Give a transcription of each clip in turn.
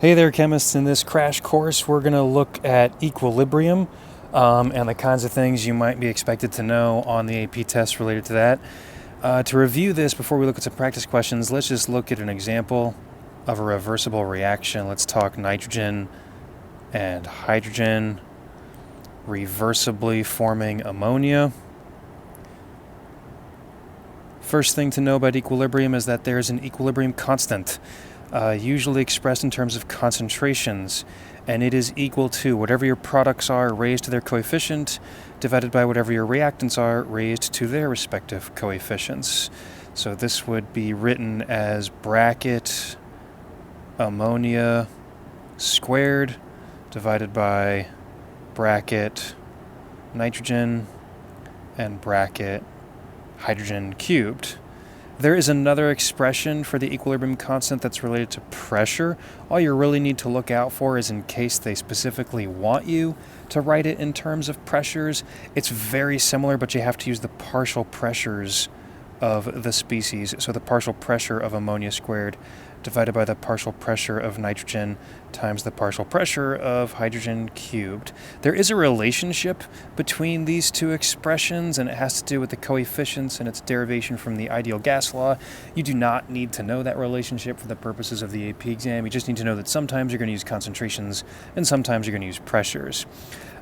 Hey there, chemists. In this crash course, we're going to look at equilibrium and the kinds of things you might be expected to know on the AP test related to that. To review this, before we look at some practice questions, let's just look at an example of a reversible reaction. Let's talk nitrogen and hydrogen reversibly forming ammonia. First thing to know about equilibrium is that there's an equilibrium constant, usually expressed in terms of concentrations, and it is equal to whatever your products are raised to their coefficient divided by whatever your reactants are raised to their respective coefficients. So this would be written as bracket ammonia squared divided by bracket nitrogen and bracket hydrogen cubed. There is another expression for the equilibrium constant that's related to pressure. All you really need to look out for is in case they specifically want you to write it in terms of pressures. It's very similar, but you have to use the partial pressures of the species. So the partial pressure of ammonia squared divided by the partial pressure of nitrogen times the partial pressure of hydrogen cubed. There is a relationship between these two expressions, and it has to do with the coefficients and its derivation from the ideal gas law. You do not need to know that relationship for the purposes of the AP exam. You just need to know that sometimes you're going to use concentrations and sometimes you're going to use pressures.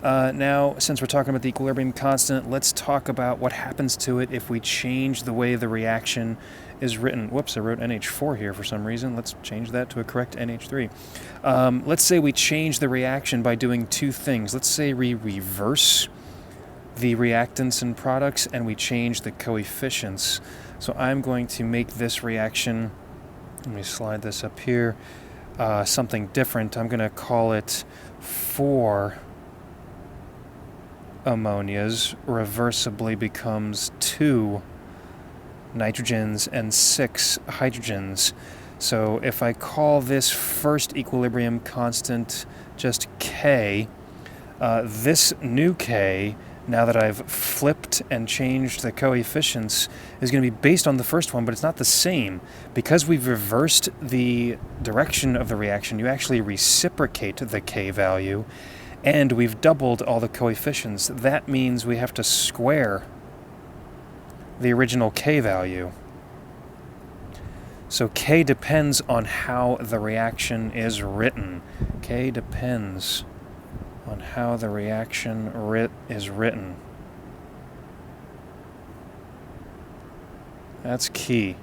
Now, since we're talking about the equilibrium constant, let's talk about what happens to it if we change the way the reaction is written. Whoops, I wrote NH4 here for some reason. Let's change that to a correct NH3. Let's say we change the reaction by doing two things. Let's say we reverse the reactants and products and we change the coefficients. So I'm going to make this reaction, let me slide this up here, something different. I'm going to call it 4 ammonias reversibly becomes 2 nitrogens and 6 hydrogens. So if I call this first equilibrium constant just K, this new K, now that I've flipped and changed the coefficients, is going to be based on the first one, but it's not the same. Because we've reversed the direction of the reaction, you actually reciprocate the K value, and we've doubled all the coefficients. That means we have to square the original K value. So K depends on how the reaction is written. K depends on how the reaction is written. That's key.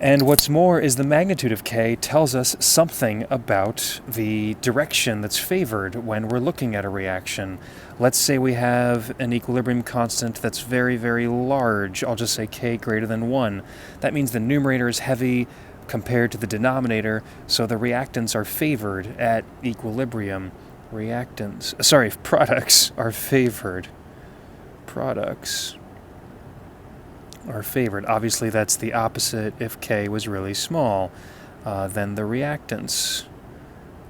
And what's more is the magnitude of K tells us something about the direction that's favored when we're looking at a reaction. Let's say we have an equilibrium constant that's very, very large. I'll just say K greater than 1. That means the numerator is heavy compared to the denominator, so the reactants are favored at equilibrium. Products are favored. Products are favored. Obviously, that's the opposite. If K was really small, then the reactants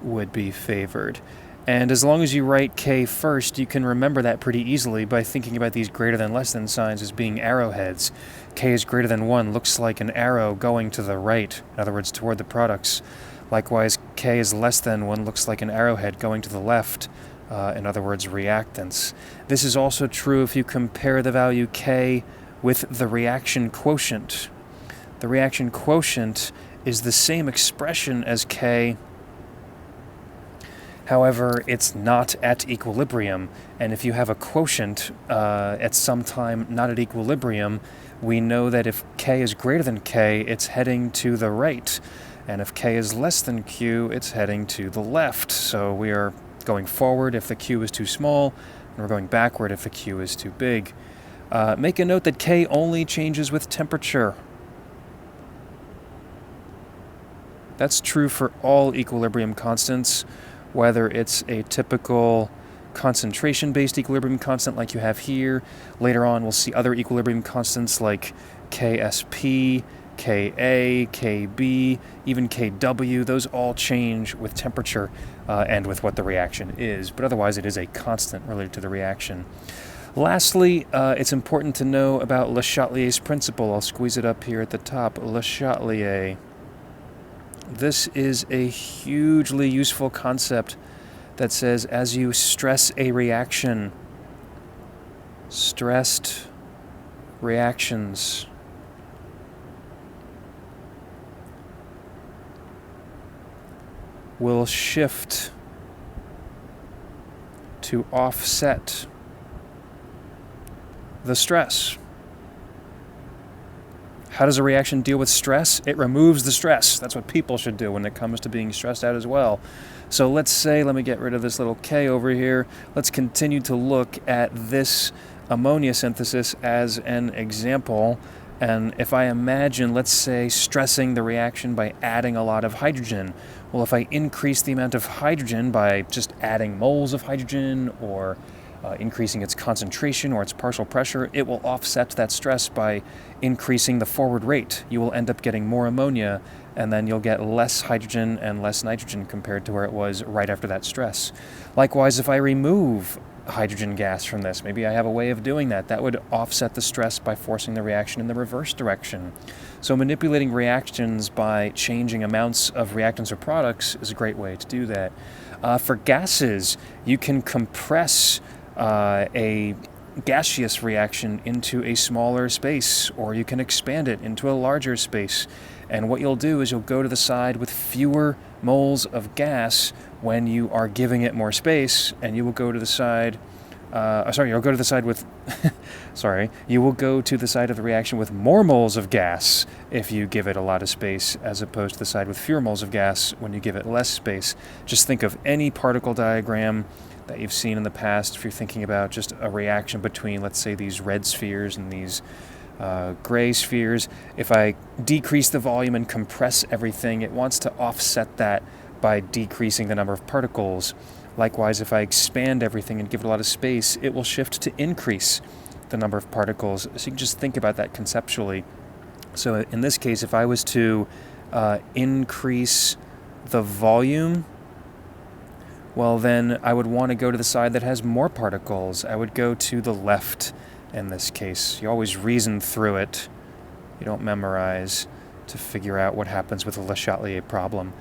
would be favored. And as long as you write K first, you can remember that pretty easily by thinking about these greater than less than signs as being arrowheads. K is greater than 1 looks like an arrow going to the right, in other words, toward the products. Likewise, K is less than 1 looks like an arrowhead going to the left, in other words, reactants. This is also true if you compare the value K with the reaction quotient. The reaction quotient is the same expression as K, however, it's not at equilibrium. And if you have a quotient at some time not at equilibrium, we know that if K is greater than K, it's heading to the right. And if K is less than Q, it's heading to the left. So we are going forward if the Q is too small, and we're going backward if the Q is too big. Make a note that K only changes with temperature. That's true for all equilibrium constants, whether it's a typical concentration-based equilibrium constant like you have here. Later on, we'll see other equilibrium constants like KSP, Ka, Kb, even Kw. Those all change with temperature and with what the reaction is, but otherwise it is a constant related to the reaction. Lastly, it's important to know about Le Chatelier's principle. I'll squeeze it up here at the top. Le Chatelier. This is a hugely useful concept that says as you stress a reaction, stressed reactions will shift to offset the stress. How does a reaction deal with stress? It removes the stress. That's what people should do when it comes to being stressed out as well. So let's say, let me get rid of this little K over here. Let's continue to look at this ammonia synthesis as an example. And if I imagine, let's say, stressing the reaction by adding a lot of hydrogen. Well, if I increase the amount of hydrogen by just adding moles of hydrogen or increasing its concentration or its partial pressure, it will offset that stress by increasing the forward rate. You will end up getting more ammonia, and then you'll get less hydrogen and less nitrogen compared to where it was right after that stress. Likewise, if I remove hydrogen gas from this, maybe I have a way of doing that. That would offset the stress by forcing the reaction in the reverse direction. So manipulating reactions by changing amounts of reactants or products is a great way to do that. For gases, you can compress a gaseous reaction into a smaller space, or you can expand it into a larger space. And what you'll do is you'll go to the side with fewer moles of gas when you are giving it more space, and you will go to the side you'll go to the side with you will go to the side of the reaction with more moles of gas if you give it a lot of space, as opposed to the side with fewer moles of gas when you give it less space. Just think of any particle diagram that you've seen in the past if you're thinking about just a reaction between, let's say, these red spheres and these gray spheres. If I decrease the volume and compress everything, it wants to offset that by decreasing the number of particles. Likewise, if I expand everything and give it a lot of space, it will shift to increase the number of particles. So you can just think about that conceptually. So in this case, if I was to increase the volume, well, then I would want to go to the side that has more particles. I would go to the left in this case. You always reason through it. You don't memorize to figure out what happens with a Le Chatelier problem.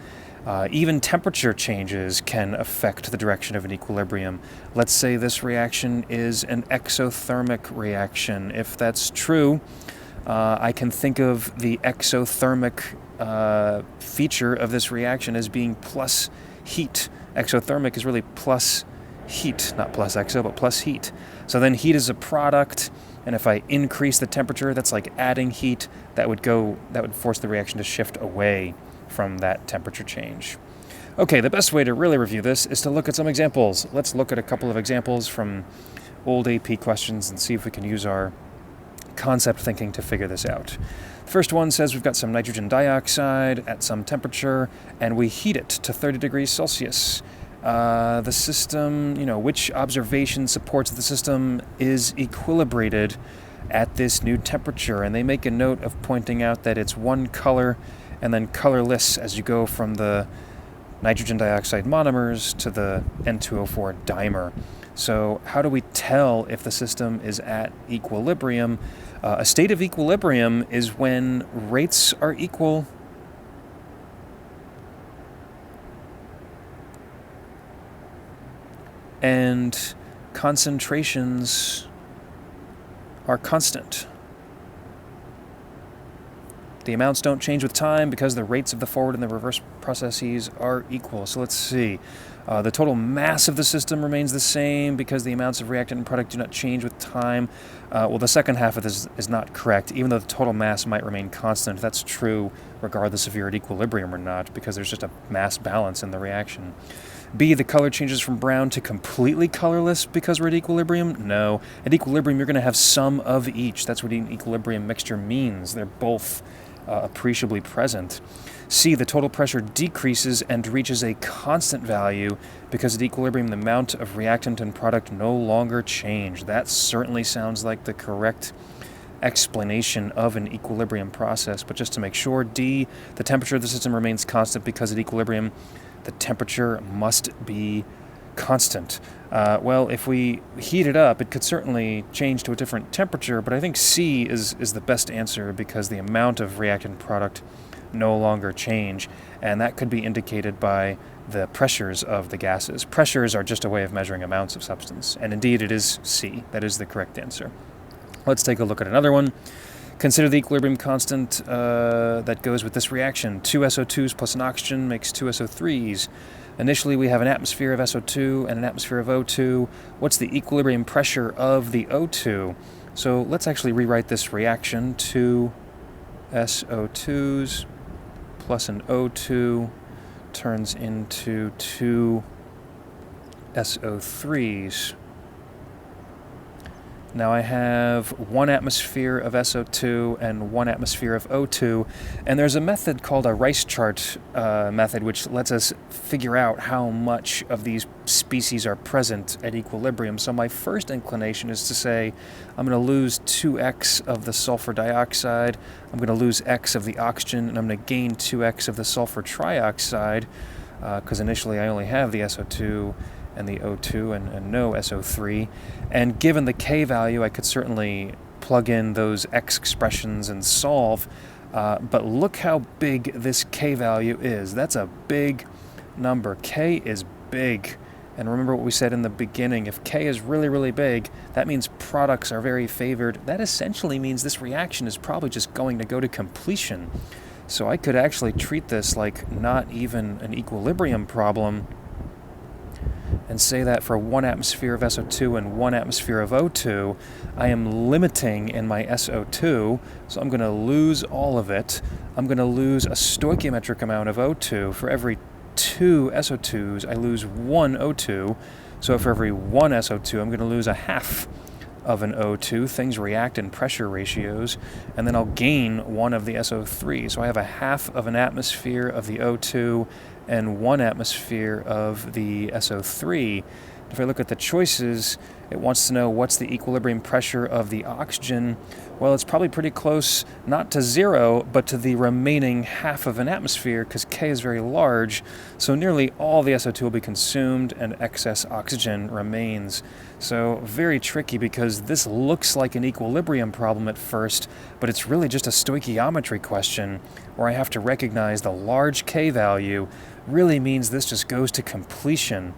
Even temperature changes can affect the direction of an equilibrium. Let's say this reaction is an exothermic reaction. If that's true, I can think of the exothermic feature of this reaction as being plus heat. Exothermic is really plus heat, not plus exo, but plus heat. So then heat is a product, and if I increase the temperature, that's like adding heat. That would force the reaction to shift away from that temperature change. Okay, the best way to really review this is to look at some examples. Let's look at a couple of examples from old AP questions and see if we can use our concept thinking to figure this out. The first one says we've got some nitrogen dioxide at some temperature, and we heat it to 30 degrees Celsius. The system, which observation supports the system is equilibrated at this new temperature, and they make a note of pointing out that it's one color and then colorless as you go from the nitrogen dioxide monomers to the N2O4 dimer. So how do we tell if the system is at equilibrium? A state of equilibrium is when rates are equal and concentrations are constant. The amounts don't change with time because the rates of the forward and the reverse processes are equal. So let's see. The total mass of the system remains the same because the amounts of reactant and product do not change with time. Well, the second half of this is not correct, even though the total mass might remain constant. That's true regardless if you're at equilibrium or not, because there's just a mass balance in the reaction. B, the color changes from brown to completely colorless because we're at equilibrium? No. At equilibrium, you're going to have some of each. That's what an equilibrium mixture means. They're both appreciably present. C, the total pressure decreases and reaches a constant value because at equilibrium the amount of reactant and product no longer change. That certainly sounds like the correct explanation of an equilibrium process, but just to make sure, D, the temperature of the system remains constant because at equilibrium the temperature must be constant. Well, if we heat it up, it could certainly change to a different temperature, but I think C is the best answer because the amount of reactant product no longer change, and that could be indicated by the pressures of the gases. Pressures are just a way of measuring amounts of substance, and indeed it is C. That is the correct answer. Let's take a look at another one. Consider the equilibrium constant that goes with this reaction. 2 SO2s plus an oxygen makes 2 SO3s. Initially, we have an atmosphere of SO2 and an atmosphere of O2. What's the equilibrium pressure of the O2? So let's actually rewrite this reaction. 2 SO2s plus an O2 turns into 2 SO3s. Now I have 1 atmosphere of SO2 and 1 atmosphere of O2, and there's a method called a Rice chart method which lets us figure out how much of these species are present at equilibrium. So my first inclination is to say I'm going to lose 2x of the sulfur dioxide, I'm going to lose x of the oxygen, and I'm going to gain 2x of the sulfur trioxide, because initially I only have the SO2 and the O2 and no SO3. And given the K value, I could certainly plug in those X expressions and solve. But look how big this K value is. That's a big number. K is big. And remember what we said in the beginning. If K is really, really big, that means products are very favored. That essentially means this reaction is probably just going to go to completion. So I could actually treat this like not even an equilibrium problem and say that for 1 atmosphere of SO2 and 1 atmosphere of O2, I am limiting in my SO2, so I'm going to lose all of it. I'm going to lose a stoichiometric amount of O2. For every 2 SO2s, I lose 1 O2. So for every 1 SO2, I'm going to lose a half of an O2. Things react in pressure ratios, and then I'll gain 1 of the SO3. So I have a half of an atmosphere of the O2 and 1 atmosphere of the SO3. If I look at the choices, it wants to know what's the equilibrium pressure of the oxygen. Well, it's probably pretty close, not to 0, but to the remaining half of an atmosphere, because K is very large, so nearly all the SO2 will be consumed and excess oxygen remains. So very tricky, because this looks like an equilibrium problem at first, but it's really just a stoichiometry question, where I have to recognize the large K value really means this just goes to completion.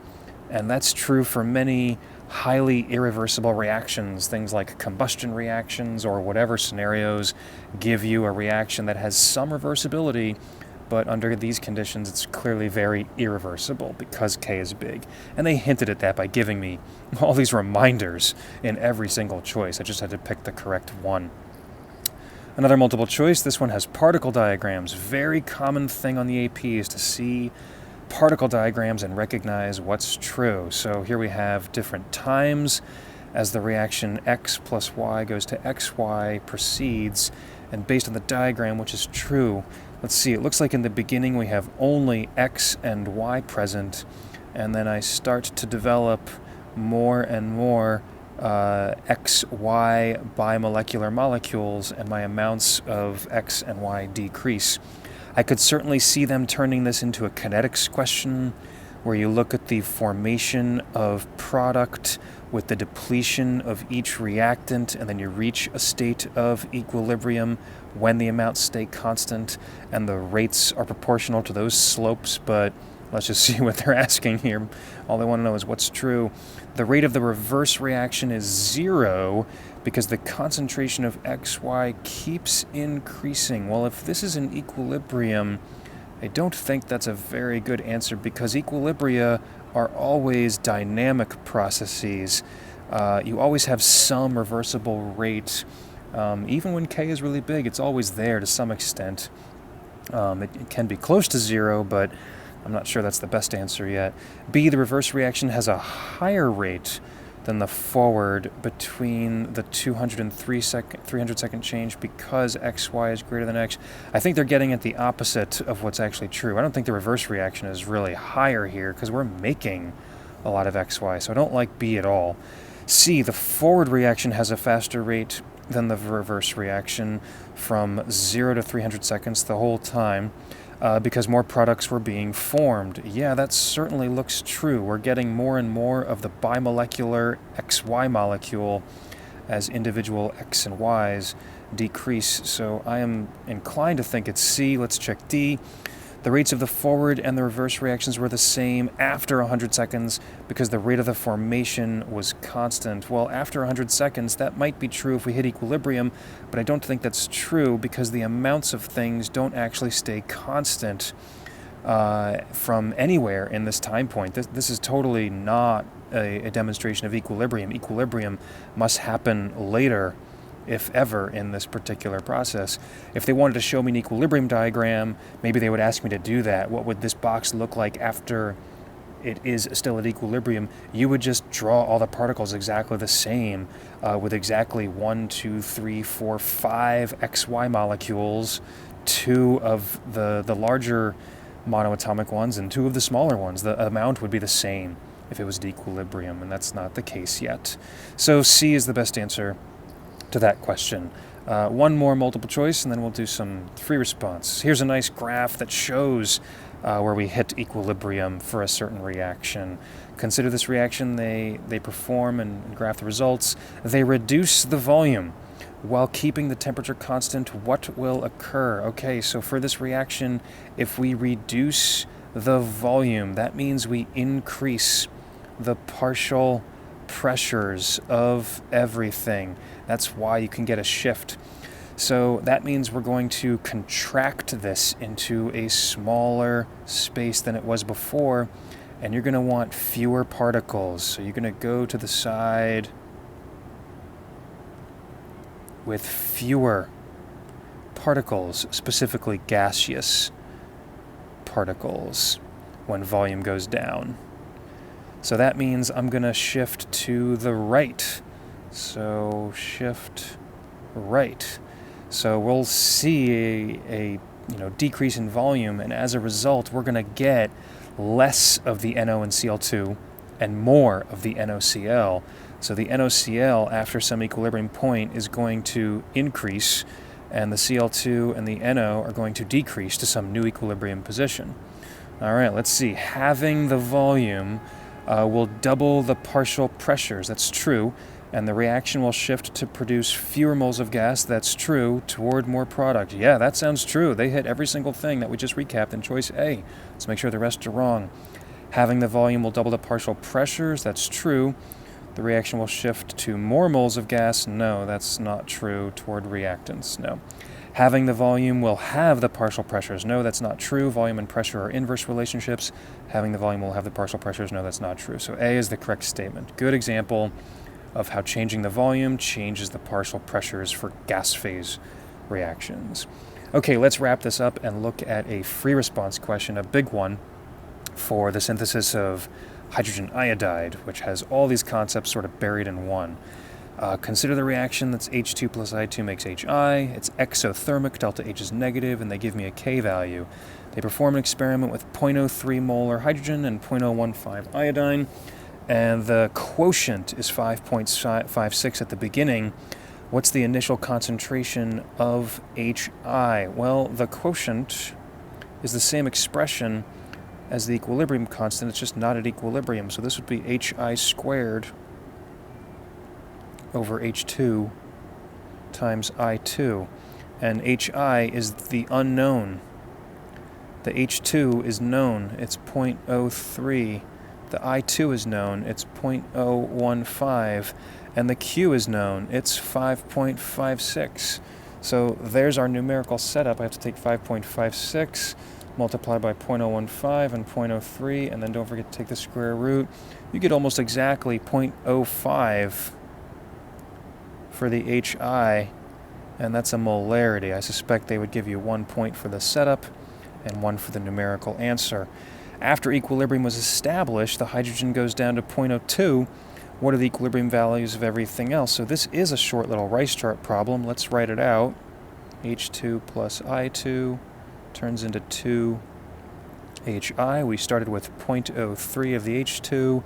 And that's true for many highly irreversible reactions, things like combustion reactions or whatever scenarios give you a reaction that has some reversibility, but under these conditions it's clearly very irreversible because K is big. And they hinted at that by giving me all these reminders in every single choice. I just had to pick the correct one. Another multiple choice, this one has particle diagrams. Very common thing on the AP is to see particle diagrams and recognize what's true. So here we have different times as the reaction X plus Y goes to XY proceeds, and based on the diagram, which is true, let's see, it looks like in the beginning we have only X and Y present, and then I start to develop more and more XY bimolecular molecules, and my amounts of X and Y decrease. I could certainly see them turning this into a kinetics question, where you look at the formation of product with the depletion of each reactant, and then you reach a state of equilibrium when the amounts stay constant, and the rates are proportional to those slopes, but let's just see what they're asking here. All they want to know is what's true. The rate of the reverse reaction is 0 because the concentration of XY keeps increasing. Well, if this is an equilibrium, I don't think that's a very good answer, because equilibria are always dynamic processes. You always have some reversible rate. Even when K is really big, it's always there to some extent. It can be close to 0, but I'm not sure that's the best answer yet. B, the reverse reaction has a higher rate than the forward between the 300 second change because XY is greater than X. I think they're getting at the opposite of what's actually true. I don't think the reverse reaction is really higher here because we're making a lot of XY, so I don't like B at all. C, the forward reaction has a faster rate than the reverse reaction from 0 to 300 seconds the whole time. because more products were being formed. Yeah, that certainly looks true. We're getting more and more of the bimolecular XY molecule as individual X and Ys decrease. So I am inclined to think it's C. Let's check D. The rates of the forward and the reverse reactions were the same after 100 seconds because the rate of the formation was constant. Well, after 100 seconds, that might be true if we hit equilibrium, but I don't think that's true because the amounts of things don't actually stay constant from anywhere in this time point. This is totally not a demonstration of equilibrium. Equilibrium must happen later, if ever, in this particular process. If they wanted to show me an equilibrium diagram, maybe they would ask me to do that. What would this box look like after it is still at equilibrium? You would just draw all the particles exactly the same, with exactly 1, 2, 3, 4, 5 XY molecules, 2 of the larger monoatomic ones and 2 of the smaller ones. The amount would be the same if it was at equilibrium, and that's not the case yet. So C is the best answer to that question. One more multiple choice, and then we'll do some free response. Here's a nice graph that shows where we hit equilibrium for a certain reaction. Consider this reaction. They perform and graph the results. They reduce the volume while keeping the temperature constant. What will occur? Okay, so for this reaction, if we reduce the volume, that means we increase the partial pressures of everything. That's why you can get a shift. So that means we're going to contract this into a smaller space than it was before, and you're going to want fewer particles. So you're going to go to the side with fewer particles, specifically gaseous particles, when volume goes down. So that means I'm going to shift to the right. So shift right. So we'll see a decrease in volume, and as a result, we're going to get less of the NO and Cl2 and more of the NOCl. So the NOCl, after some equilibrium point, is going to increase, and the Cl2 and the NO are going to decrease to some new equilibrium position. All right, let's see. Having the volume will double the partial pressures. That's true. And the reaction will shift to produce fewer moles of gas. That's true. Toward more product. Yeah, that sounds true. They hit every single thing that we just recapped in choice A. Let's make sure the rest are wrong. Having the volume will double the partial pressures. That's true. The reaction will shift to more moles of gas. No, that's not true. Toward reactants. No. Having the volume will have the partial pressures. No, that's not true. Volume and pressure are inverse relationships. Having the volume will have the partial pressures. No, that's not true. So A is the correct statement. Good example of how changing the volume changes the partial pressures for gas phase reactions. Okay, let's wrap this up and look at a free response question, a big one, for the synthesis of hydrogen iodide, which has all these concepts sort of buried in one. Consider the reaction that's H2 plus I2 makes HI. It's exothermic, delta H is negative, and they give me a K value. They perform an experiment with 0.03 molar hydrogen and 0.015 iodine, and the quotient is 5.56 at the beginning. What's the initial concentration of HI? Well, the quotient is the same expression as the equilibrium constant. It's just not at equilibrium. So this would be HI squared over H2 times I2. And HI is the unknown. The H2 is known. It's 0.03. The I2 is known, it's 0.015, and the Q is known, it's 5.56. So there's our numerical setup. I have to take 5.56, multiply by 0.015 and 0.03, and then don't forget to take the square root. You get almost exactly 0.05 for the HI, and that's a molarity. I suspect they would give you 1 point for the setup and 1 for the numerical answer. After equilibrium was established, the hydrogen goes down to 0.02. What are the equilibrium values of everything else? So this is a short little rice chart problem. Let's write it out. H2 plus I2 turns into 2 HI. We started with 0.03 of the H2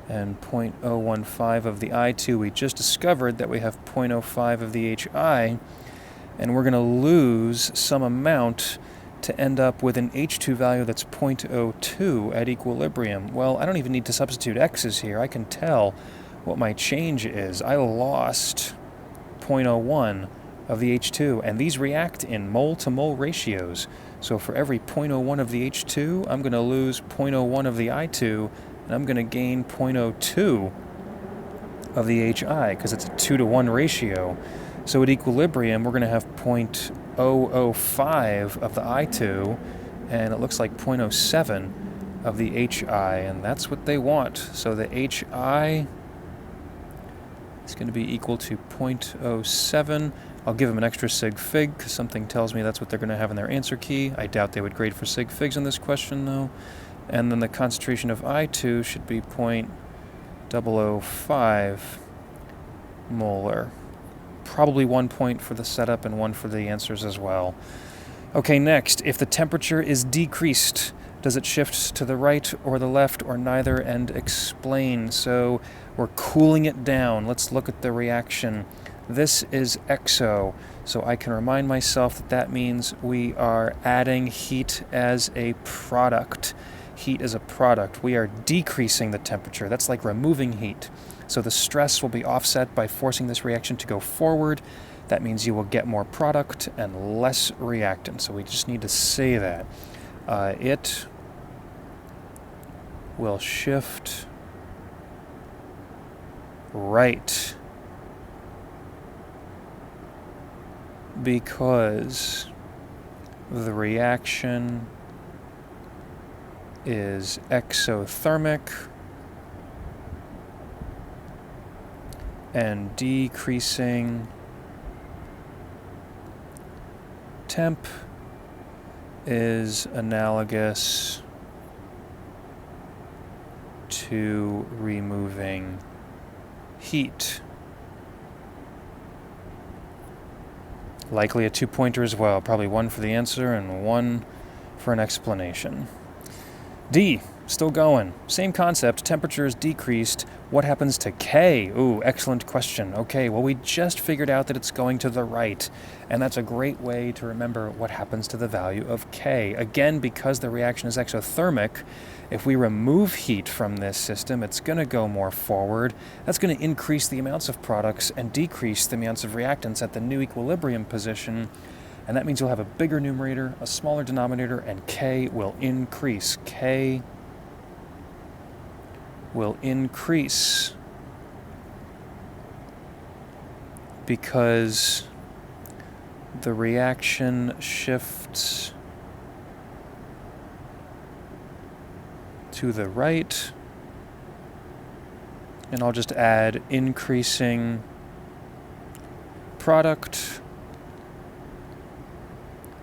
and 0.015 of the I2. We just discovered that we have 0.05 of the HI, and we're going to lose some amount to end up with an H2 value that's 0.02 at equilibrium? Well, I don't even need to substitute x's here. I can tell what my change is. I lost 0.01 of the H2, and these react in mole-to-mole ratios. So for every 0.01 of the H2, I'm going to lose 0.01 of the I2, and I'm going to gain 0.02 of the HI, because it's a 2-to-1 ratio. So at equilibrium, we're going to have 0.005 of the I2, and it looks like 0.07 of the HI, and that's what they want. So the HI is going to be equal to 0.07. I'll give them an extra sig fig, because something tells me that's what they're going to have in their answer key. I doubt they would grade for sig figs in this question, though. And then the concentration of I2 should be 0.005 molar. Probably 1 point for the setup and 1 for the answers as well. Okay, next, if the temperature is decreased, does it shift to the right or the left or neither? And explain. So we're cooling it down. Let's look at the reaction. This is exo, so I can remind myself that that means we are adding heat as a product. Heat as a product. We are decreasing the temperature. That's like removing heat. So the stress will be offset by forcing this reaction to go forward. That means you will get more product and less reactant. So we just need to say that. It will shift right because the reaction is exothermic and decreasing temp is analogous to removing heat. Likely a 2-pointer as well, probably 1 for the answer and 1 for an explanation. D, still going. Same concept, temperature is decreased. What happens to K? Ooh, excellent question. Okay, well we just figured out that it's going to the right, and that's a great way to remember what happens to the value of K. Again, because the reaction is exothermic, if we remove heat from this system, it's going to go more forward. That's going to increase the amounts of products and decrease the amounts of reactants at the new equilibrium position. And that means you'll have a bigger numerator, a smaller denominator, and K will increase. K will increase because the reaction shifts to the right, and I'll just add increasing product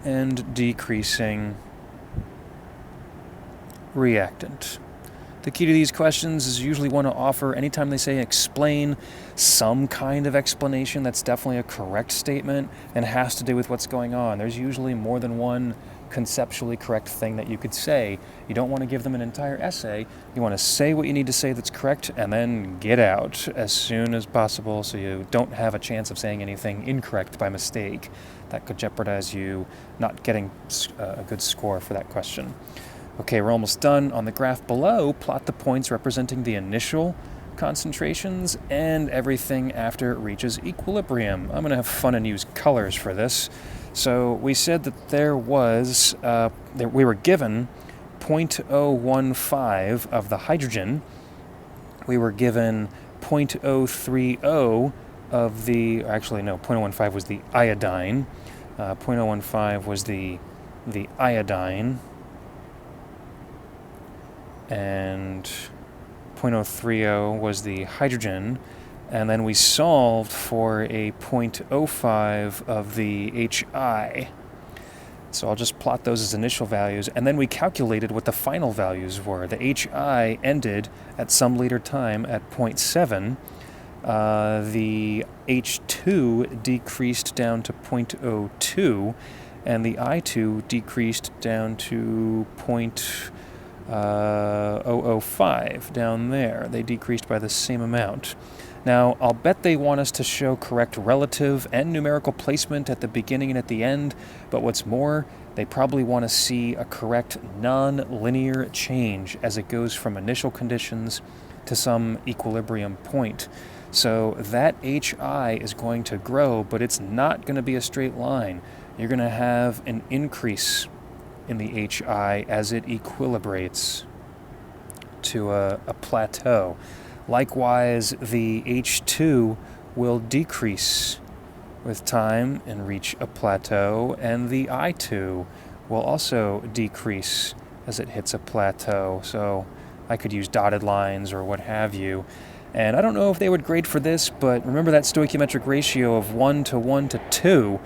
and decreasing reactant. The key to these questions is you usually want to offer, anytime they say explain, some kind of explanation that's definitely a correct statement and has to do with what's going on. There's usually more than one conceptually correct thing that you could say. You don't want to give them an entire essay. You want to say what you need to say that's correct and then get out as soon as possible so you don't have a chance of saying anything incorrect by mistake. That could jeopardize you not getting a good score for that question. Okay, we're almost done. On the graph below, plot the points representing the initial concentrations and everything after it reaches equilibrium. I'm going to have fun and use colors for this. So we said that there was, we were given 0.015 of the hydrogen. We were given 0.030 of the, actually no, 0.015 was the iodine. 0.015 was the iodine. And 0.030 was the hydrogen, and then we solved for a 0.05 of the HI. So I'll just plot those as initial values, and then we calculated what the final values were. The HI ended at some later time at 0.7. The H2 decreased down to 0.02, and the I2 decreased down to 0.005 down there. They decreased by the same amount. Now, I'll bet they want us to show correct relative and numerical placement at the beginning and at the end, but what's more, they probably want to see a correct non-linear change as it goes from initial conditions to some equilibrium point. So that HI is going to grow, but it's not going to be a straight line. You're going to have an increase in the HI as it equilibrates to a plateau. Likewise, the H2 will decrease with time and reach a plateau, and the I2 will also decrease as it hits a plateau. So I could use dotted lines or what have you. And I don't know if they would grade for this, but remember that stoichiometric ratio of 1 to 1 to 2.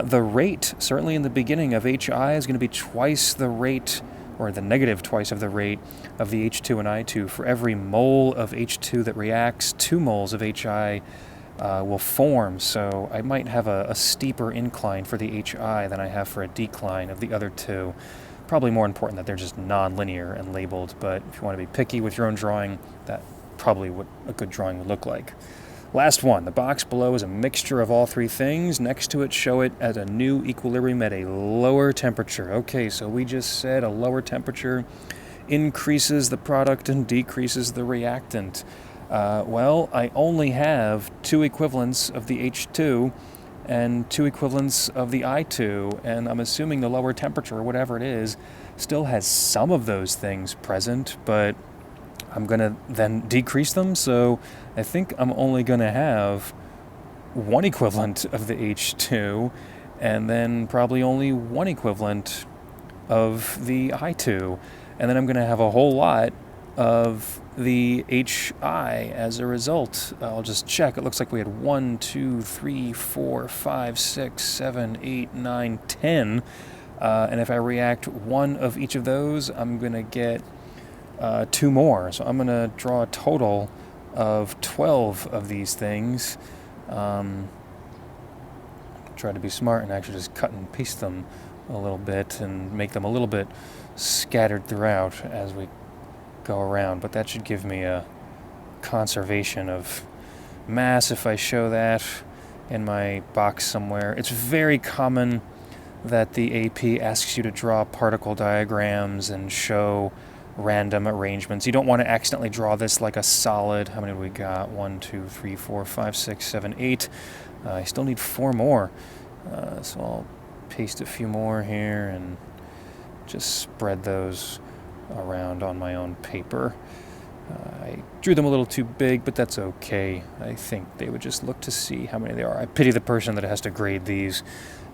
The rate, certainly in the beginning of HI, is going to be twice the rate, or the negative twice of the rate of the H2 and I2. For every mole of H2 that reacts, 2 moles of HI will form. So I might have a steeper incline for the HI than I have for a decline of the other two. Probably more important that they're just non-linear and labeled, but if you want to be picky with your own drawing, that probably what a good drawing would look like. Last one, the box below is a mixture of all three things. Next to it, show it at a new equilibrium at a lower temperature. Okay, so we just said a lower temperature increases the product and decreases the reactant. Well, I only have 2 equivalents of the H2 and 2 equivalents of the I2, and I'm assuming the lower temperature, or whatever it is, still has some of those things present, but I'm going to then decrease them, so I think I'm only going to have 1 equivalent of the H2, and then probably only 1 equivalent of the I2, and then I'm going to have a whole lot of the HI as a result. I'll just check. It looks like we had 1, 2, 3, 4, 5, 6, 7, 8, 9, 10. And if I react 1 of each of those, I'm going to get 2 more. So I'm going to draw a total of 12 of these things. Try to be smart and actually just cut and paste them a little bit and make them a little bit scattered throughout as we go around, but that should give me a conservation of mass if I show that in my box somewhere. It's very common that the AP asks you to draw particle diagrams and show random arrangements. You don't want to accidentally draw this like a solid. How many do we got? 1, 2, 3, 4, 5, 6, 7, 8. I still need 4 more. So I'll paste a few more here and just spread those around on my own paper. I drew them a little too big, but that's okay. I think they would just look to see how many there are. I pity the person that has to grade these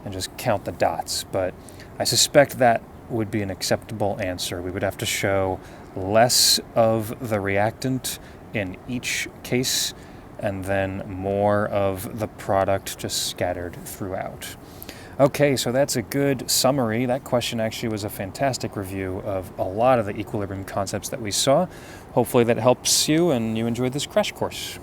and just count the dots, but I suspect that would be an acceptable answer. We would have to show less of the reactant in each case and then more of the product just scattered throughout. Okay, so that's a good summary. That question actually was a fantastic review of a lot of the equilibrium concepts that we saw. Hopefully that helps you and you enjoyed this crash course.